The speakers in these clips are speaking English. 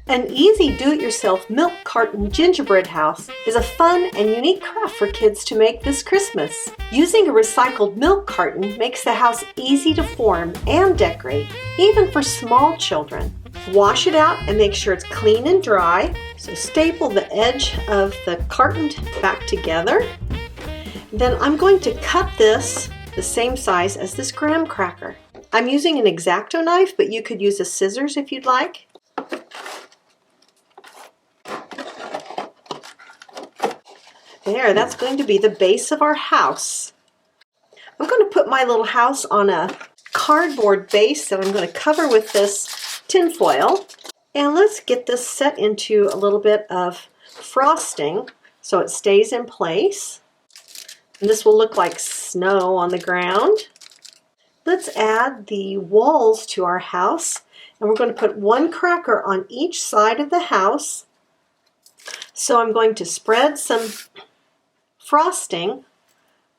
An easy do-it-yourself milk carton gingerbread house is a fun and unique craft for kids to make this Christmas. Using a recycled milk carton makes the house easy to form and decorate, even for small children. Wash it out and make sure it's clean and dry. So staple the edge of the carton back together. Then I'm going to cut this the same size as this graham cracker. I'm using an X-Acto knife, but you could use a scissors if you'd like. There, that's going to be the base of our house. I'm going to put my little house on a cardboard base that I'm going to cover with this tin foil. And let's get this set into a little bit of frosting so it stays in place. And this will look like snow on the ground. Let's add the walls to our house. And we're going to put one cracker on each side of the house. So I'm going to spread some frosting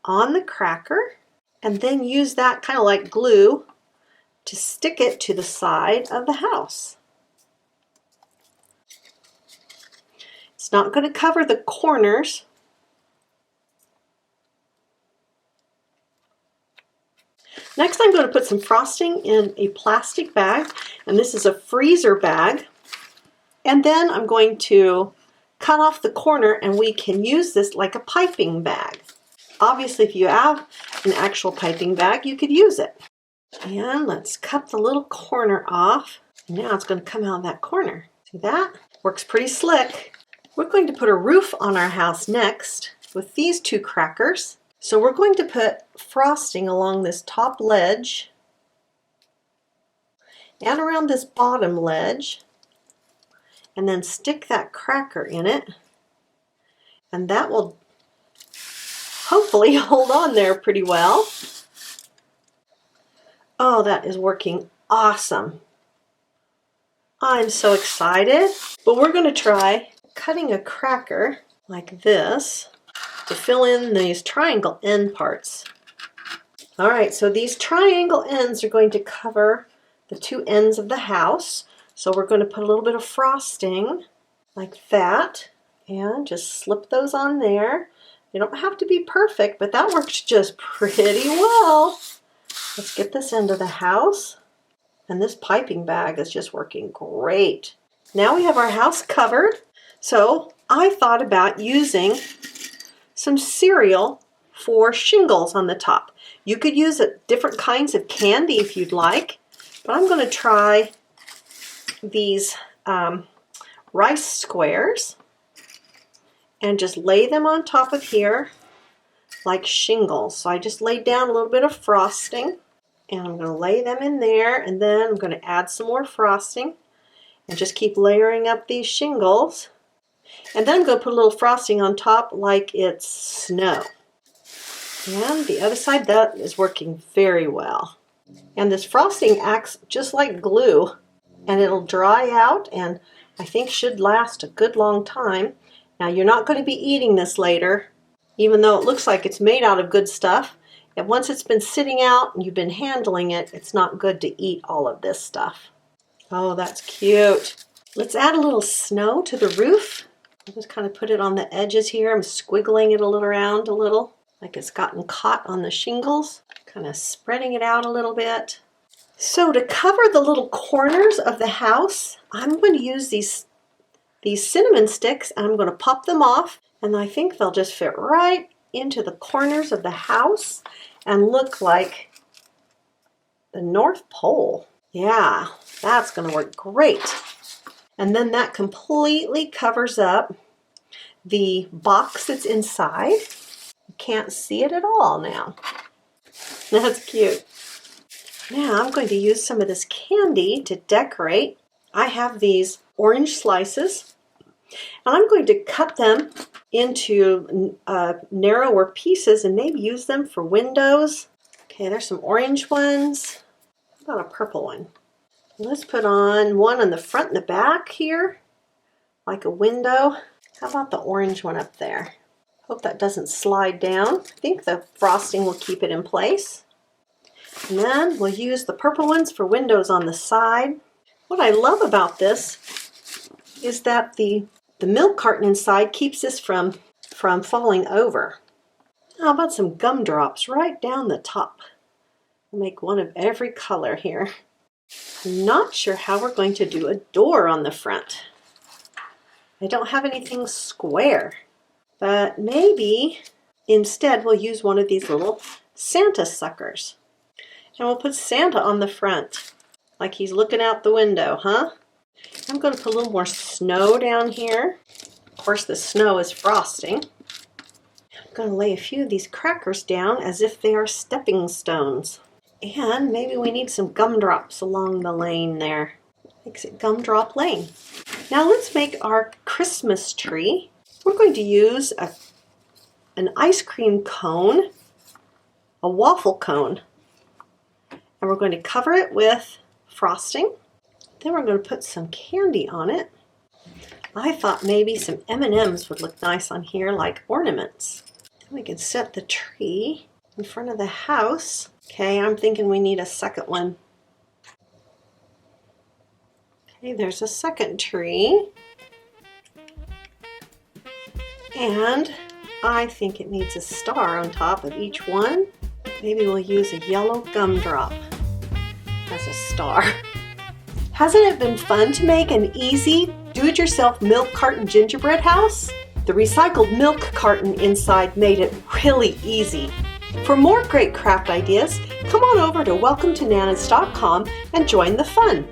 on the cracker and then use that kind of like glue to stick it to the side of the house. It's not going to cover the corners. Next, I'm going to put some frosting in a plastic bag, and this is a freezer bag. And then I'm going to cut off the corner, and we can use this like a piping bag. Obviously, if you have an actual piping bag, you could use it. And let's cut the little corner off. Now it's going to come out of that corner. See that? Works pretty slick. We're going to put a roof on our house next with these two crackers. So we're going to put frosting along this top ledge and around this bottom ledge, and then stick that cracker in it, and that will hopefully hold on there pretty well. Oh, that is working awesome. I'm so excited. But we're going to try cutting a cracker like this to fill in these triangle end parts. All right, so these triangle ends are going to cover the two ends of the house. So we're going to put a little bit of frosting like that and just slip those on there. They don't have to be perfect, but that works just pretty well. Let's get this into the house. And this piping bag is just working great. Now we have our house covered. So I thought about using some cereal for shingles on the top. You could use different kinds of candy if you'd like, but I'm going to try these rice squares and just lay them on top of here like shingles. So I just laid down a little bit of frosting, and I'm going to lay them in there, and then I'm going to add some more frosting and just keep layering up these shingles. And then I'm going to put a little frosting on top like it's snow. And the other side, that is working very well. And this frosting acts just like glue, and it'll dry out and I think should last a good long time. Now you're not going to be eating this later, even though it looks like it's made out of good stuff. And once it's been sitting out and you've been handling it, it's not good to eat all of this stuff. Oh, that's cute. Let's add a little snow to the roof. I'll just kind of put it on the edges here. I'm squiggling it around a little, like it's gotten caught on the shingles. Kind of spreading it out a little bit. So to cover the little corners of the house, I'm going to use these cinnamon sticks, and I'm going to pop them off, and I think they'll just fit right into the corners of the house and look like the North Pole. Yeah, that's going to work great. And then that completely covers up the box that's inside. You can't see it at all now. That's cute. Now I'm going to use some of this candy to decorate. I have these orange slices, and I'm going to cut them into narrower pieces and maybe use them for windows. Okay, there's some orange ones. How about a purple one? Let's put on one on the front and the back here, like a window. How about the orange one up there? Hope that doesn't slide down. I think the frosting will keep it in place. And then we'll use the purple ones for windows on the side. What I love about this is that the milk carton inside keeps this from falling over. How about some gumdrops right down the top? We'll make one of every color here. I'm not sure how we're going to do a door on the front. I don't have anything square, but maybe instead we'll use one of these little Santa suckers. And we'll put Santa on the front, like he's looking out the window, huh? I'm going to put a little more snow down here. Of course, the snow is frosting. I'm going to lay a few of these crackers down as if they are stepping stones. And maybe we need some gumdrops along the lane there. Makes it Gumdrop Lane. Now let's make our Christmas tree. We're going to use an ice cream cone, a waffle cone, and we're going to cover it with frosting. Then we're going to put some candy on it. I thought maybe some M&Ms would look nice on here like ornaments. We can set the tree in front of the house. Okay, I'm thinking we need a second one. Okay, there's a second tree. And I think it needs a star on top of each one. Maybe we'll use a yellow gumdrop as a star. Hasn't it been fun to make an easy, do-it-yourself milk carton gingerbread house? The recycled milk carton inside made it really easy. For more great craft ideas, come on over to welcometonana's.com and join the fun.